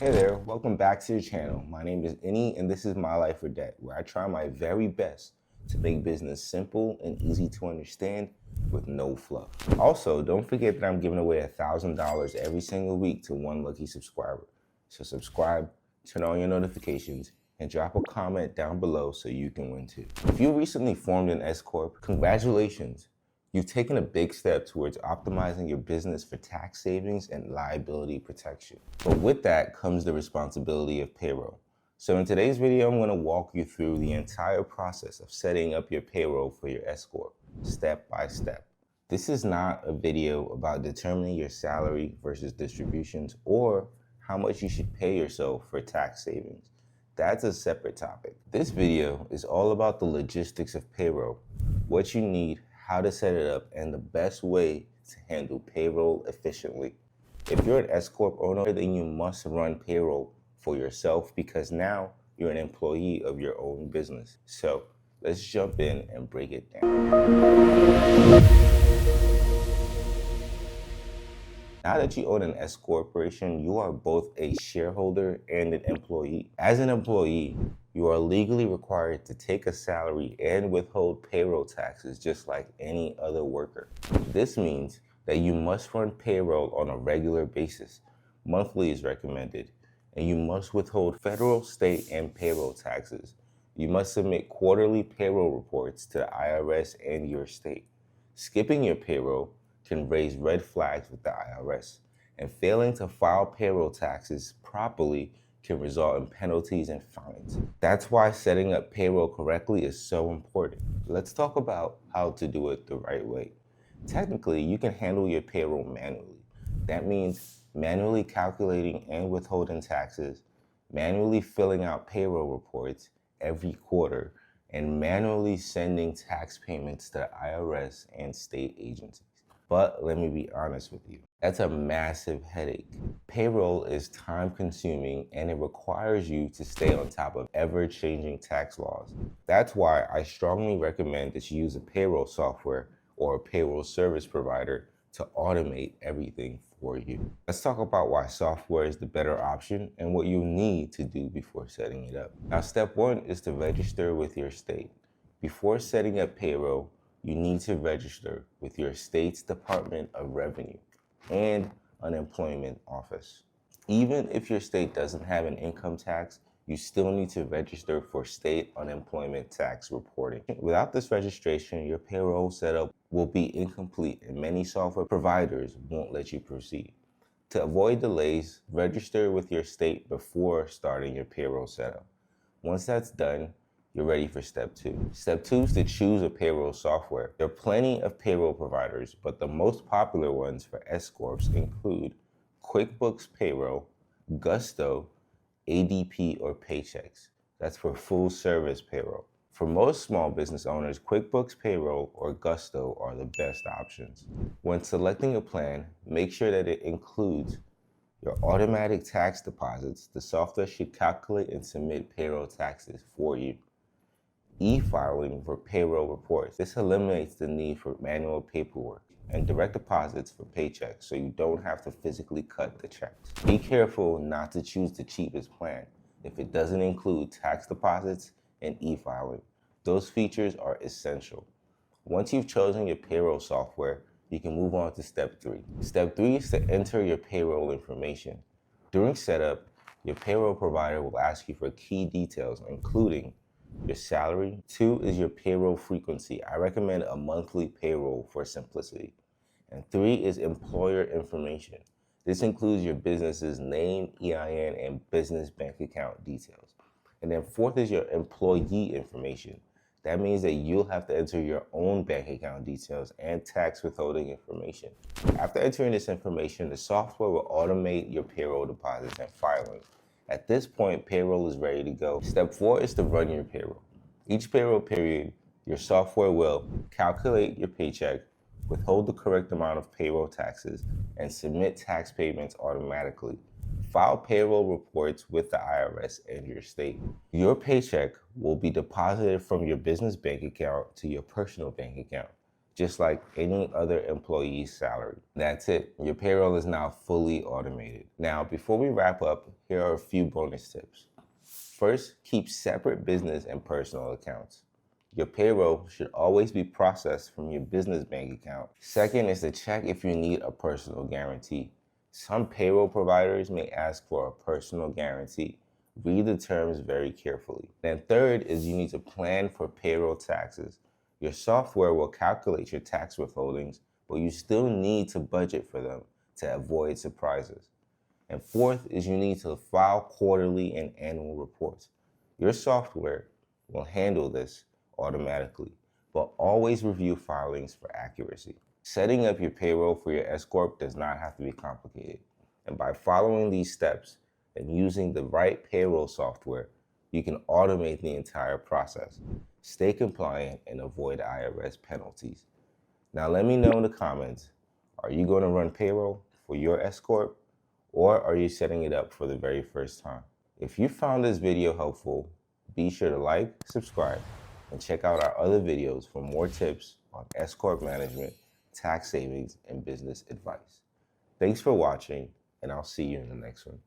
Hey there, welcome back to the channel. My name is Innie and this is My Life or Debt, where I try my very best to make business simple and easy to understand with no fluff. Also, don't forget that I'm giving away $1,000 every single week to one lucky subscriber. So subscribe, turn on your notifications, and drop a comment down below so you can win too. If you recently formed an S Corp, congratulations. You've taken a big step towards optimizing your business for tax savings and liability protection. But with that comes the responsibility of payroll. So in today's video, I'm going to walk you through the entire process of setting up your payroll for your S Corp, step by step. This is not a video about determining your salary versus distributions or how much you should pay yourself for tax savings. That's a separate topic. This video is all about the logistics of payroll, what you need, how to set it up, and the best way to handle payroll efficiently. If you're an S Corp owner, then you must run payroll for yourself because now you're an employee of your own business. So let's jump in and break it down. Now that you own an S corporation, you are both a shareholder and an employee. As an employee, you are legally required to take a salary and withhold payroll taxes just like any other worker. This means that you must run payroll on a regular basis. Monthly is recommended, and you must withhold federal, state, and payroll taxes. You must submit quarterly payroll reports to the IRS and your state. Skipping your payroll can raise red flags with the IRS, and failing to file payroll taxes properly can result in penalties and fines. That's why setting up payroll correctly is so important. Let's talk about how to do it the right way. Technically, you can handle your payroll manually. That means manually calculating and withholding taxes, manually filling out payroll reports every quarter, and manually sending tax payments to the IRS and state agencies. But let me be honest with you, that's a massive headache. Payroll is time consuming and it requires you to stay on top of ever-changing tax laws. That's why I strongly recommend that you use a payroll software or a payroll service provider to automate everything for you. Let's talk about why software is the better option and what you need to do before setting it up. Now, step one is to register with your state. Before setting up payroll, you need to register with your state's Department of Revenue and Unemployment Office. Even if your state doesn't have an income tax, you still need to register for state unemployment tax reporting. Without this registration, your payroll setup will be incomplete and many software providers won't let you proceed. To avoid delays, register with your state before starting your payroll setup. Once that's done, you're ready for step two. Step two is to choose a payroll software. There are plenty of payroll providers, but the most popular ones for S Corps include QuickBooks Payroll, Gusto, ADP, or Paychex. That's for full service payroll. For most small business owners, QuickBooks Payroll or Gusto are the best options. When selecting a plan, make sure that it includes your automatic tax deposits. The software should calculate and submit payroll taxes for you. E-filing for payroll reports. This eliminates the need for manual paperwork, and direct deposits for paychecks so you don't have to physically cut the checks. Be careful not to choose the cheapest plan if it doesn't include tax deposits and e-filing. Those features are essential. Once you've chosen your payroll software, you can move on to step three. Step three is to enter your payroll information. During setup, your payroll provider will ask you for key details, including your salary. Two is your payroll frequency. I recommend a monthly payroll for simplicity. And three is employer information. This includes your business's name, EIN, and business bank account details. And then fourth is your employee information. That means that you'll have to enter your own bank account details and tax withholding information. After entering this information, the software will automate your payroll deposits and filings. At this point, payroll is ready to go. Step four is to run your payroll. Each payroll period, your software will calculate your paycheck, withhold the correct amount of payroll taxes, and submit tax payments automatically. File payroll reports with the IRS and your state. Your paycheck will be deposited from your business bank account to your personal bank account. just like any other employee's salary. That's it. Your payroll is now fully automated. Now, before we wrap up, here are a few bonus tips. First, keep separate business and personal accounts. Your payroll should always be processed from your business bank account. Second is to check if you need a personal guarantee. Some payroll providers may ask for a personal guarantee. Read the terms very carefully. Then third is you need to plan for payroll taxes. Your software will calculate your tax withholdings, but you still need to budget for them to avoid surprises. And fourth is you need to file quarterly and annual reports. Your software will handle this automatically, but always review filings for accuracy. Setting up your payroll for your S Corp does not have to be complicated. And by following these steps and using the right payroll software, you can automate the entire process, stay compliant, and avoid IRS penalties. Now let me know in the comments, are you going to run payroll for your S Corp? Or are you setting it up for the very first time? If you found this video helpful, be sure to like, subscribe, and check out our other videos for more tips on S Corp management, tax savings, and business advice. Thanks for watching, and I'll see you in the next one.